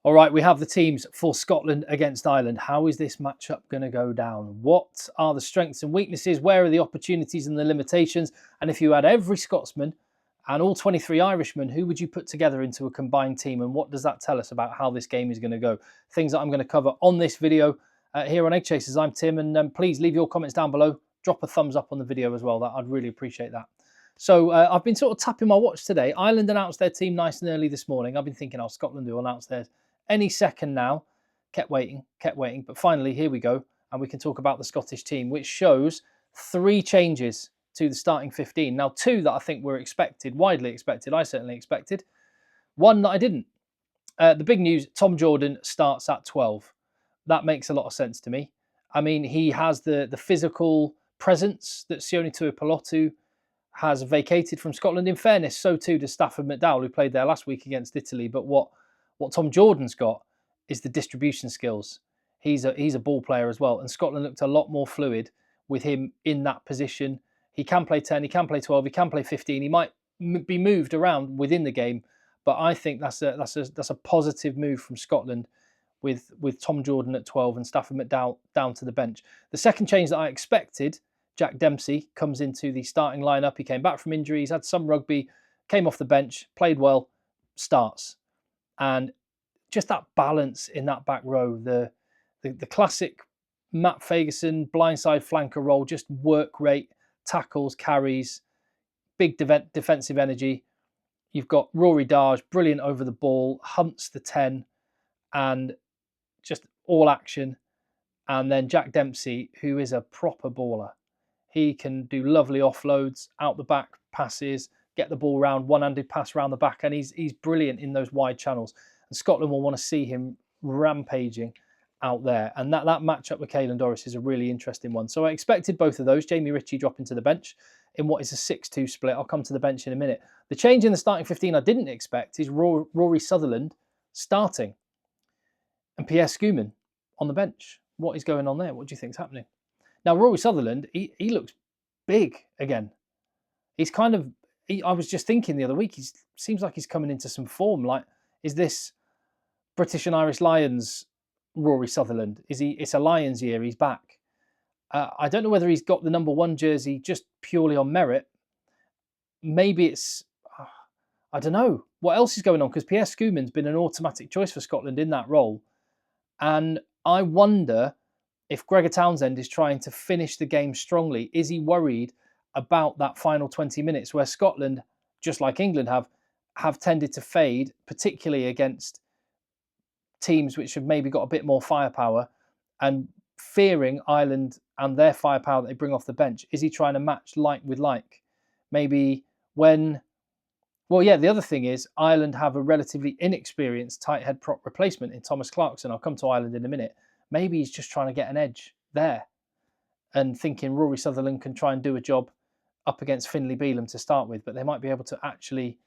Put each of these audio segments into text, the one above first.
All right, we have the teams for Scotland against Ireland. How is this matchup going to go down? What are the strengths and weaknesses? Where are the opportunities and the limitations? And if you had every Scotsman and all 23 Irishmen, who would you put together into a combined team? And what does that tell us about how this game is going to go? Things that I'm going to cover on this video here on Egg Chasers. I'm Tim, and please leave your comments down below. Drop a thumbs up on the video as well. I'd really appreciate that. So I've been sort of tapping my watch today. Ireland announced their team nice and early this morning. I've been thinking, oh, Scotland will announce theirs any second now. Kept waiting. But finally, here we go. And we can talk about the Scottish team, which shows 3 changes to the starting 15. Now, 2 that I think were expected, widely expected. I certainly expected. 1 that I didn't. The big news, Tom Jordan starts at 12. That makes a lot of sense to me. I mean, he has the physical presence that Sione Tuipulotu has vacated from Scotland. In fairness, so too does Stafford McDowell, who played there last week against Italy. But what Tom Jordan's got is the distribution skills. He's a ball player as well. And Scotland looked a lot more fluid with him in that position. He can play 10, he can play 12, he can play 15. He might be moved around within the game. But I think that's a positive move from Scotland with Tom Jordan at 12 and Stafford McDowell down to the bench. The second change that I expected, Jack Dempsey comes into the starting lineup. He came back from injury. He's had some rugby, came off the bench, played well, starts. And just that balance in that back row, the classic Matt Fagerson blindside flanker role, just work rate, tackles, carries, big defensive energy. You've got Rory Darge, brilliant over the ball, hunts the 10, and just all action. And then Jack Dempsey, who is a proper baller. He can do lovely offloads, out the back passes, get the ball round, one-handed pass round the back, and he's brilliant in those wide channels. And Scotland will want to see him rampaging out there. And that matchup with Caelan Doris is a really interesting one. So I expected both of those. Jamie Ritchie dropping to the bench in what is a 6-2 split. I'll come to the bench in a minute. The change in the starting 15 I didn't expect is Rory Sutherland starting and Pierre Schoeman on the bench. What is going on there? What do you think is happening? Now, Rory Sutherland, he looks big again. He's kind of, I was just thinking the other week, he seems like he's coming into some form. Like, is this British and Irish Lions Rory Sutherland? It's a Lions year, he's back. I don't know whether he's got the number 1 jersey just purely on merit. Maybe it's, I don't know. What else is going on? Because Pierre Schoeman's been an automatic choice for Scotland in that role. And I wonder if Gregor Townsend is trying to finish the game strongly. Is he worried about that final 20 minutes where Scotland, just like England have tended to fade, particularly against teams which have maybe got a bit more firepower, and fearing Ireland and their firepower that they bring off the bench? Is he trying to match like with like? Maybe when... Well, yeah, the other thing is Ireland have a relatively inexperienced tight head prop replacement in Thomas Clarkson. I'll come to Ireland in a minute. Maybe he's just trying to get an edge there and thinking Rory Sutherland can try and do a job up against Finlay Bealham to start with, but they might be able to actually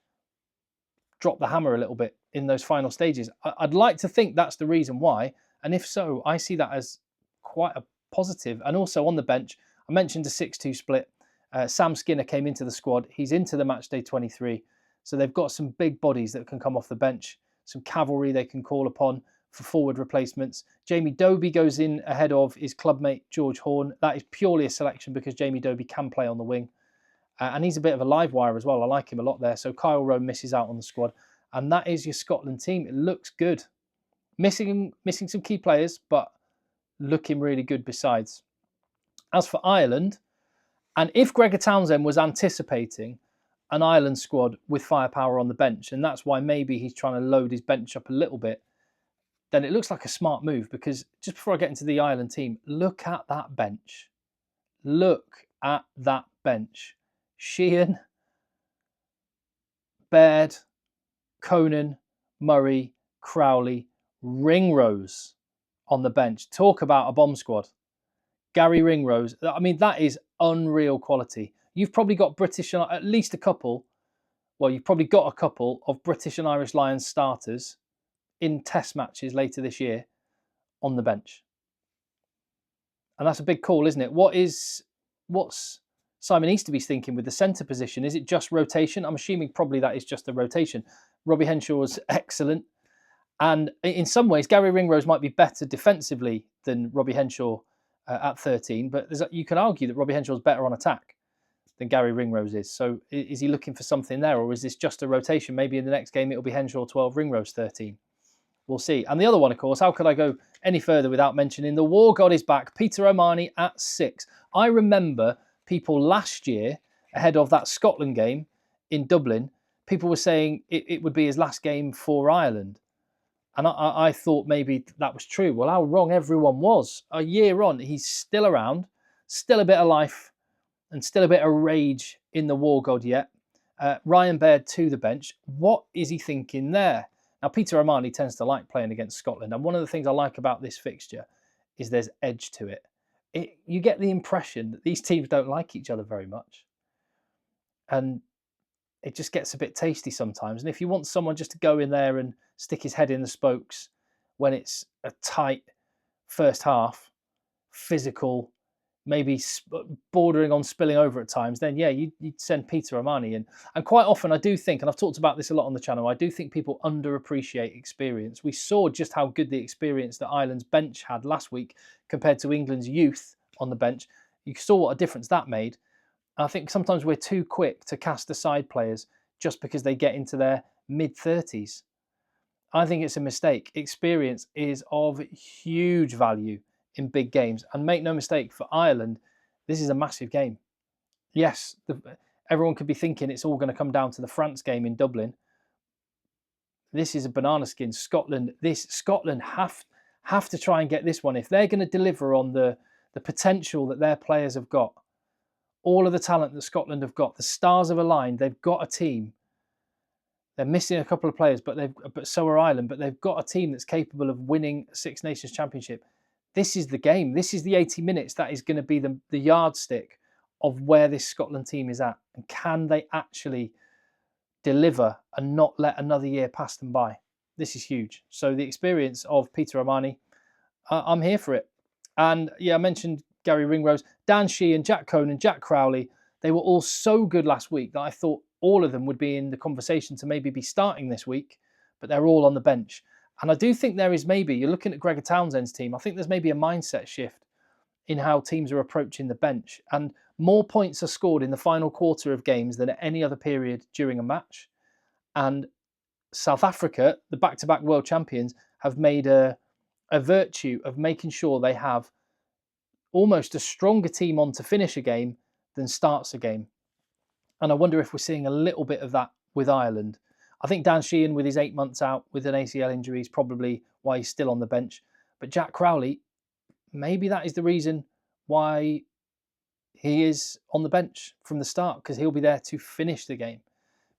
drop the hammer a little bit in those final stages. I'd like to think that's the reason why. And if so, I see that as quite a positive. And also on the bench, I mentioned a 6-2 split. Sam Skinner came into the squad. He's into the match day 23. So they've got some big bodies that can come off the bench, some cavalry they can call upon for forward replacements. Jamie Dobie goes in ahead of his clubmate George Horn. That is purely a selection because Jamie Dobie can play on the wing. And he's a bit of a live wire as well. I like him a lot there. So Kyle Rowe misses out on the squad. And that is your Scotland team. It looks good. Missing some key players, but looking really good besides. As for Ireland, and if Gregor Townsend was anticipating an Ireland squad with firepower on the bench, and that's why maybe he's trying to load his bench up a little bit, then it looks like a smart move. Because just before I get into the Ireland team, look at that bench. Look at that bench. Sheehan, Baird, Conan, Murray, Crowley, Ringrose on the bench. Talk about a bomb squad. Gary Ringrose. I mean, that is unreal quality. You've probably got British, at least a couple. Well, you've probably got a couple of British and Irish Lions starters in test matches later this year on the bench. And that's a big call, isn't it? What's Simon Easterby's thinking with the centre position? Is it just rotation? I'm assuming probably that is just the rotation. Robbie Henshaw's excellent. And in some ways, Gary Ringrose might be better defensively than Robbie Henshaw at 13, but you can argue that Robbie Henshaw is better on attack than Gary Ringrose is. So is he looking for something there, or is this just a rotation? Maybe in the next game it'll be Henshaw 12, Ringrose 13. We'll see. And the other one, of course, how could I go any further without mentioning the War God is back, Peter O'Mahony at 6. I remember people last year, ahead of that Scotland game in Dublin, people were saying it would be his last game for Ireland. And I thought maybe that was true. Well, how wrong everyone was. A year on, he's still around, still a bit of life, and still a bit of rage in the War God yet. Ryan Baird to the bench. What is he thinking there? Now, Peter O'Mahony tends to like playing against Scotland. And one of the things I like about this fixture is there's edge to it. You get the impression that these teams don't like each other very much. And it just gets a bit tasty sometimes. And if you want someone just to go in there and stick his head in the spokes when it's a tight first half, physical, maybe bordering on spilling over at times, then yeah, you'd send Peter O'Mahony in. And quite often I do think, and I've talked about this a lot on the channel, I do think people underappreciate experience. We saw just how good the experience that Ireland's bench had last week compared to England's youth on the bench. You saw what a difference that made. And I think sometimes we're too quick to cast aside players just because they get into their mid-30s. I think it's a mistake. Experience is of huge value in big games. And make no mistake, for Ireland, this is a massive game. Yes, everyone could be thinking it's all going to come down to the France game in Dublin. This is a banana skin. Scotland have to try and get this one. If they're going to deliver on the potential that their players have got, all of the talent that Scotland have got, the stars have aligned, they've got a team. They're missing a couple of players, but so are Ireland, but they've got a team that's capable of winning a Six Nations Championship. This is the game. This is the 80 minutes that is going to be the yardstick of where this Scotland team is at. And can they actually deliver and not let another year pass them by? This is huge. So the experience of Peter O'Mahony, I'm here for it. And yeah, I mentioned Gary Ringrose, Dan Sheehan, Jack Conan, Jack Crowley. They were all so good last week that I thought all of them would be in the conversation to maybe be starting this week, but they're all on the bench. And I do think there is maybe, you're looking at Gregor Townsend's team, I think there's maybe a mindset shift in how teams are approaching the bench. And more points are scored in the final quarter of games than at any other period during a match. And South Africa, the back-to-back world champions, have made a virtue of making sure they have almost a stronger team on to finish a game than starts a game. And I wonder if we're seeing a little bit of that with Ireland. I think Dan Sheehan, with his 8 months out with an ACL injury, is probably why he's still on the bench. But Jack Crowley, maybe that is the reason why he is on the bench from the start, because he'll be there to finish the game.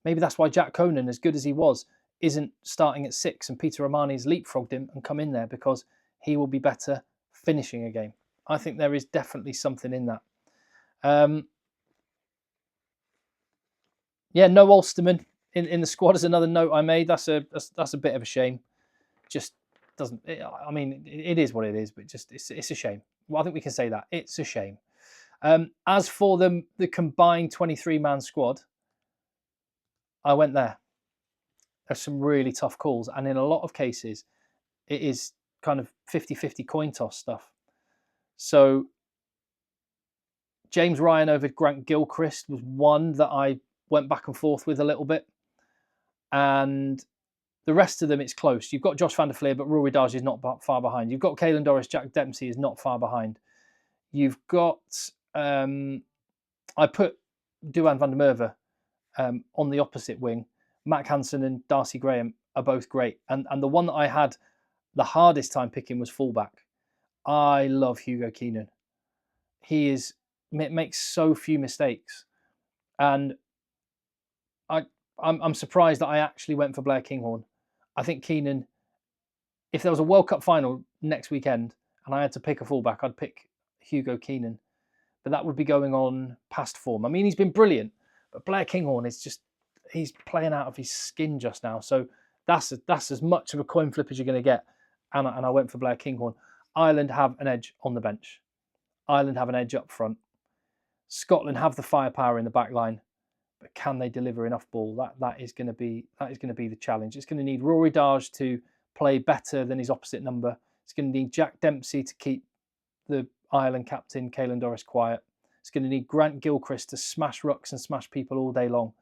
Maybe that's why Jack Conan, as good as he was, isn't starting at 6 and Peter O'Mahony's leapfrogged him and come in there, because he will be better finishing a game. I think there is definitely something in that. Yeah, no Ulsterman in the squad is another note I made. That's a bit of a shame. Just doesn't. I mean, it is what it is, but just it's a shame. Well, I think we can say that it's a shame. As for the combined 23-man squad, I went there. There's some really tough calls, and in a lot of cases, it is kind of 50-50 coin toss stuff. So James Ryan over Grant Gilchrist was one that I went back and forth with a little bit. And the rest of them, it's close. You've got Josh van der Fleer, but Rory Darge is not far behind. You've got Caelan Doris, Jack Dempsey is not far behind. You've got, I put Duhan van der Merwe on the opposite wing. Mac Hansen and Darcy Graham are both great. And the one that I had the hardest time picking was fullback. I love Hugo Keenan. He makes so few mistakes. And I'm surprised that I actually went for Blair Kinghorn. I think Keenan, if there was a World Cup final next weekend and I had to pick a fullback, I'd pick Hugo Keenan. But that would be going on past form. I mean, he's been brilliant, but Blair Kinghorn is just, he's playing out of his skin just now. So that's as much of a coin flip as you're going to get. And I went for Blair Kinghorn. Ireland have an edge on the bench. Ireland have an edge up front. Scotland have the firepower in the back line. But can they deliver enough ball? That is going to be the challenge. It's going to need Rory Darge to play better than his opposite number. It's going to need Jack Dempsey to keep the Ireland captain, Caelan Doris, quiet. It's going to need Grant Gilchrist to smash rucks and smash people all day long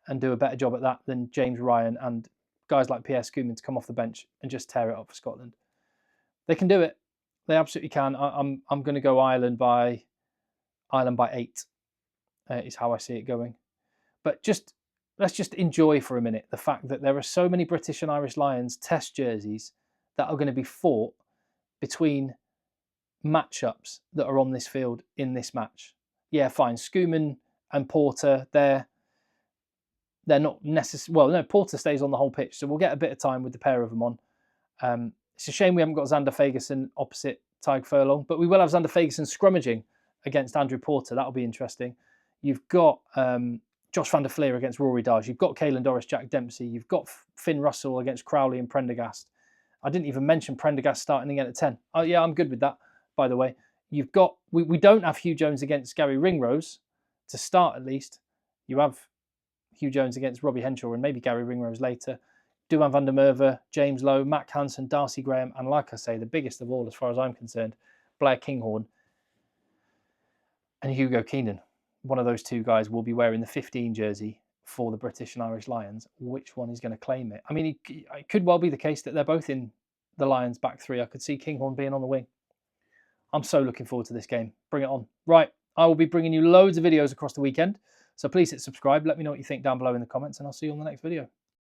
and do a better job at that than James Ryan and guys like Pierre Schoeman to come off the bench and just tear it up for Scotland. They can do it. They absolutely can. I'm going to go Ireland by 8 is how I see it going. But let's just enjoy for a minute the fact that there are so many British and Irish Lions test jerseys that are going to be fought between matchups that are on this field in this match. Yeah, fine. Schoeman and Porter, they're not necessarily... Well, no, Porter stays on the whole pitch, so we'll get a bit of time with the pair of them on. It's a shame we haven't got Xander Fagerson opposite Tyg Furlong, but we will have Xander Fagerson scrummaging against Andrew Porter. That'll be interesting. You've got Josh van der Fleer against Rory Darge. You've got Caelan Doris, Jack Dempsey. You've got Finn Russell against Crowley and Prendergast. I didn't even mention Prendergast starting again at 10. Oh, yeah, I'm good with that, by the way. You've got... We don't have Hugh Jones against Gary Ringrose, to start at least. You have Hugh Jones against Robbie Henshaw and maybe Gary Ringrose later. Duhan van der Merwe, James Lowe, Mac Hansen, Darcy Graham, and like I say, the biggest of all as far as I'm concerned, Blair Kinghorn and Hugo Keenan. One of those two guys will be wearing the 15 jersey for the British and Irish Lions. Which one is going to claim it? I mean, it could well be the case that they're both in the Lions back three. I could see Kinghorn being on the wing. I'm so looking forward to this game. Bring it on. Right, I will be bringing you loads of videos across the weekend. So please hit subscribe. Let me know what you think down below in the comments, and I'll see you on the next video.